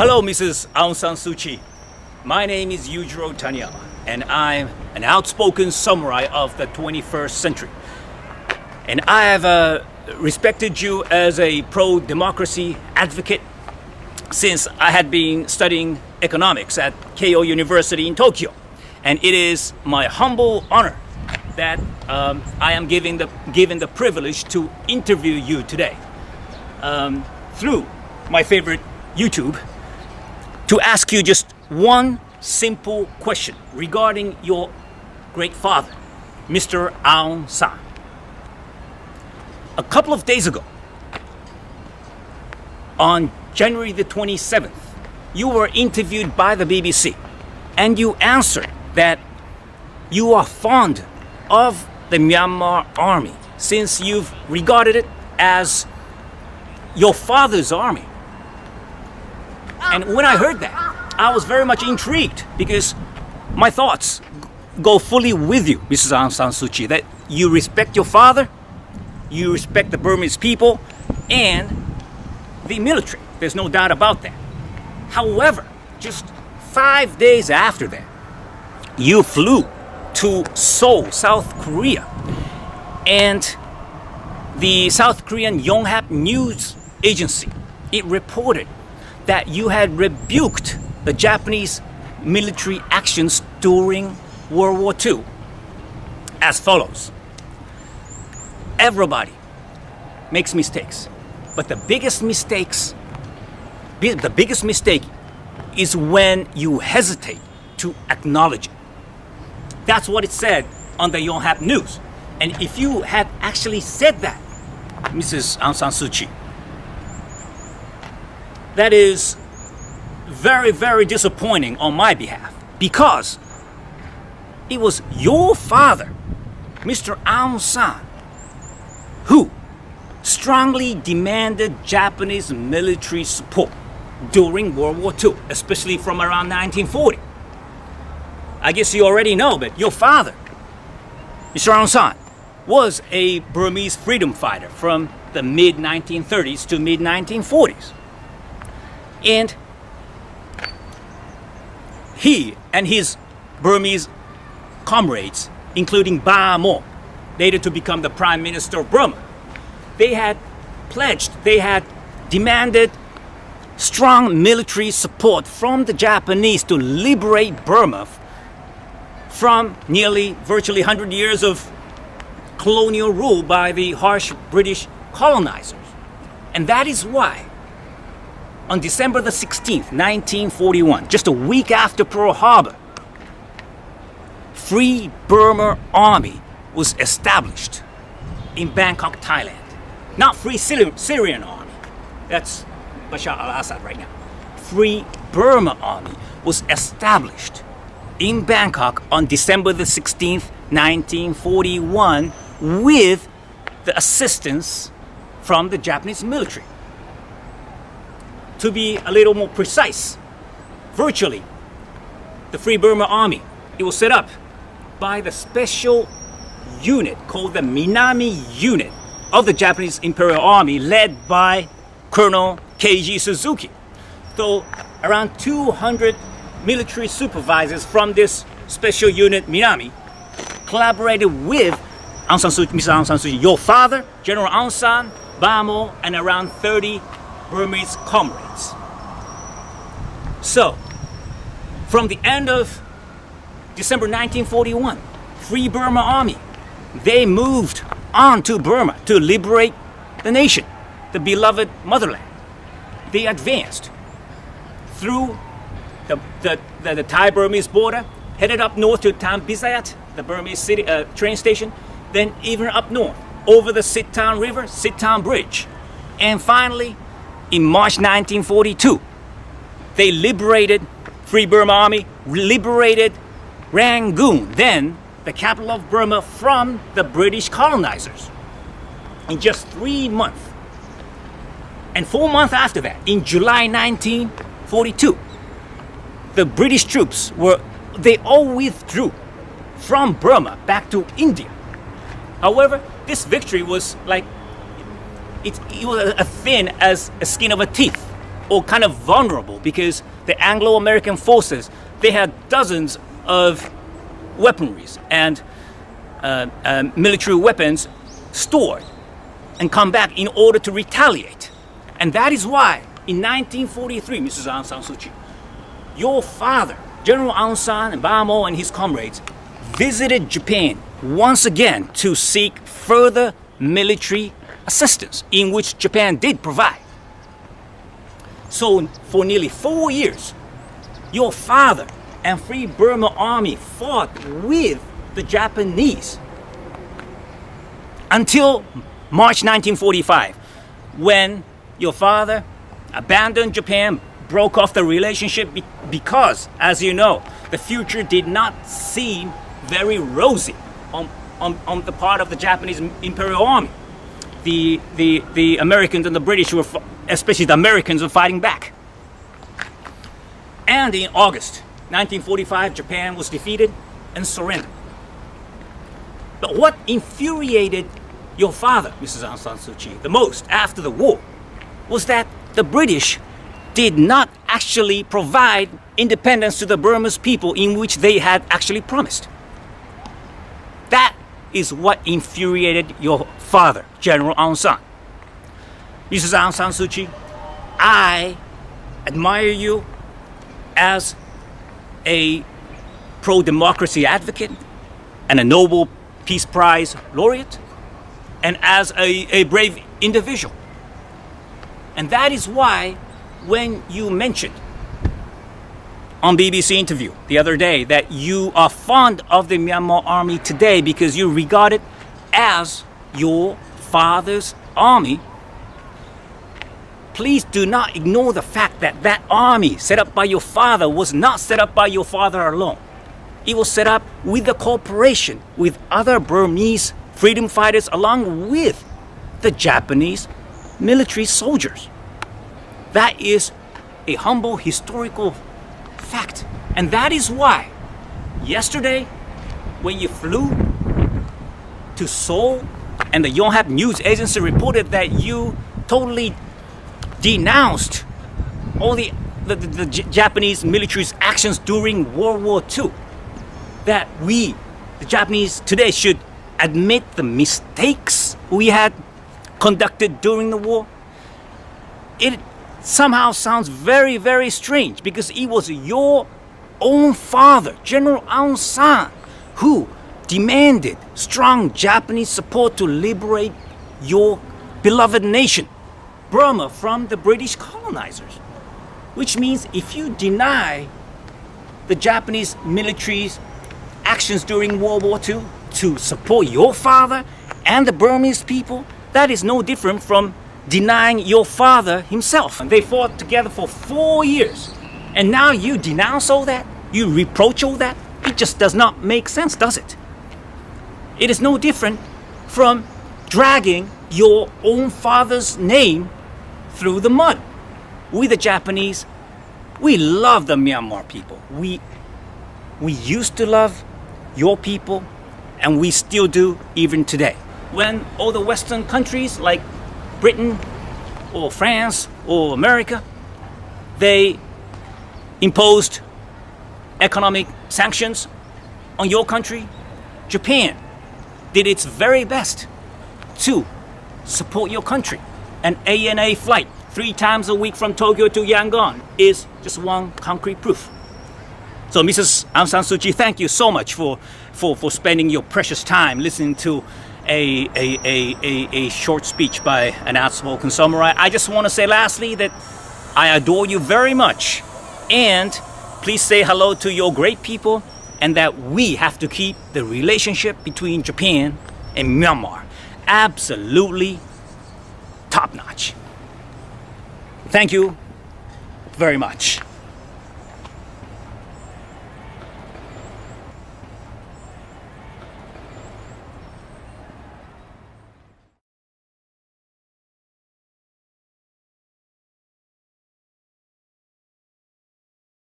Hello, Mrs.Aung San Suu Kyi. My name is Yujiro Taniyama, and I'm an outspoken samurai of the 21st century. And I have respected you as a pro-democracy advocate since I had been studying economics at Keio University in Tokyo. And it is my humble honor that I am given the privilege to interview you today through my favorite YouTube to ask you just one simple question regarding your great father, Mr. Aung San. A couple of days ago, on January the 27th, you were interviewed by the BBC and you answered that you are fond of the Myanmar army since you've regarded it as your father's army. And when I heard that, I was very much intrigued because my thoughts go fully with you, Mrs. Aung San Suu Kyi, that you respect your father, you respect the Burmese people, and the military. There's no doubt about that. However, just 5 days after that, you flew to Seoul, South Korea, and the South Korean Yonhap news agency, it reported that you had rebuked the Japanese military actions during World War II as follows. Everybody makes mistakes, but the biggest mistake is when you hesitate to acknowledge it. That's what it said on the Yonhap News. And if you had actually said that, Mrs. Aung San Suu Kyi, that is very, very disappointing on my behalf because it was your father, Mr. Aung San, who strongly demanded Japanese military support during World War II, especially from around 1940. I guess you already know, but your father, Mr. Aung San, was a Burmese freedom fighter from the mid-1930s to mid-1940s. And he and his Burmese comrades, including Ba Maw, later to become the Prime Minister of Burma, they had demanded strong military support from the Japanese to liberate Burma from virtually 100 years of colonial rule by the harsh British colonizers. And that is why on December the 16th, 1941, just a week after Pearl Harbor, Free Burma Army was established in Bangkok, Thailand. Not Free Syrian Army. That's Bashar al-Assad right now. Free Burma Army was established in Bangkok on December the 16th, 1941, with the assistance from the Japanese military. To be a little more precise, virtually, the Free Burma Army, it was set up by the special unit called the Minami Unit of the Japanese Imperial Army, led by Colonel Keiji Suzuki. So around 200 military supervisors from this special unit, Minami, collaborated with Mr. Aung San Suu Kyi, your father, General Aung San, Ba Maw, and around 30 Burmese comrades. So, from the end of December 1941, Free Burma Army, they moved on to Burma to liberate the nation, the beloved motherland. They advanced through the Thai-Burmese border, headed up north to Tam Bisayat, the Burmese city train station, then even up north, over the Sittang River, Sittang Bridge. And finally, in March 1942, they liberated, Free Burma Army liberated Rangoon, then the capital of Burma, from the British colonizers in just 3 months. And 4 months after that, in July 1942, the British troops all withdrew from Burma back to India. However, this victory was like, it was as thin as a skin of a teeth or kind of vulnerable because the Anglo-American forces, they had dozens of weaponries and military weapons stored and come back in order to retaliate. And that is why in 1943, Mrs. Aung San Suu Kyi, your father, General Aung San and Bamo and his comrades visited Japan once again to seek further military assistance, in which Japan did provide. So for nearly 4 years, your father and Free Burma Army fought with the Japanese until March 1945, when your father abandoned Japan, broke off the relationship because, as you know, the future did not seem very rosy on the part of the Japanese Imperial Army. The Americans and the British were, especially the Americans, were fighting back. And in August 1945, Japan was defeated and surrendered. But what infuriated your father, Mrs. Aung San Suu Kyi, the most after the war was that the British did not actually provide independence to the Burmese people in which they had actually promised. That is what infuriated your father, General Aung San. Mrs. Aung San Suu Kyi, I admire you as a pro-democracy advocate and a Nobel Peace Prize laureate, and as a brave individual. And that is why when you mentioned on BBC interview the other day that you are fond of the Myanmar army today because you regard it as your father's army, please do not ignore the fact that that army set up by your father was not set up by your father alone. It was set up with the cooperation with other Burmese freedom fighters along with the Japanese military soldiers. That is a humble historical fact. And that is why yesterday when you flew to Seoul and the Yonhap news agency reported that you totally denounced all the Japanese military's actions during World War II, that we, the Japanese today, should admit the mistakes we had conducted during the war, it somehow sounds very, very strange because it was your own father, General Aung San, who demanded strong Japanese support to liberate your beloved nation, Burma, from the British colonizers. Which means if you deny the Japanese military's actions during World War II to support your father and the Burmese people, that is no different from denying your father himself. They fought together for 4 years. And now you denounce all that? You reproach all that? It just does not make sense, does it? It is no different from dragging your own father's name through the mud. We, the Japanese, we love the Myanmar people. We used to love your people, and we still do even today. When all the Western countries like Britain or France or America, they imposed economic sanctions on your country, Japan did its very best to support your country. An ANA flight 3 times a week from Tokyo to Yangon is just one concrete proof. So Mrs. Aung San Suu Kyi, thank you so much for spending your precious time listening to a short speech by an outspoken samurai. I just want to say lastly that I adore you very much, and please say hello to your great people, and that we have to keep the relationship between Japan and Myanmar absolutely top-notch. Thank you very much.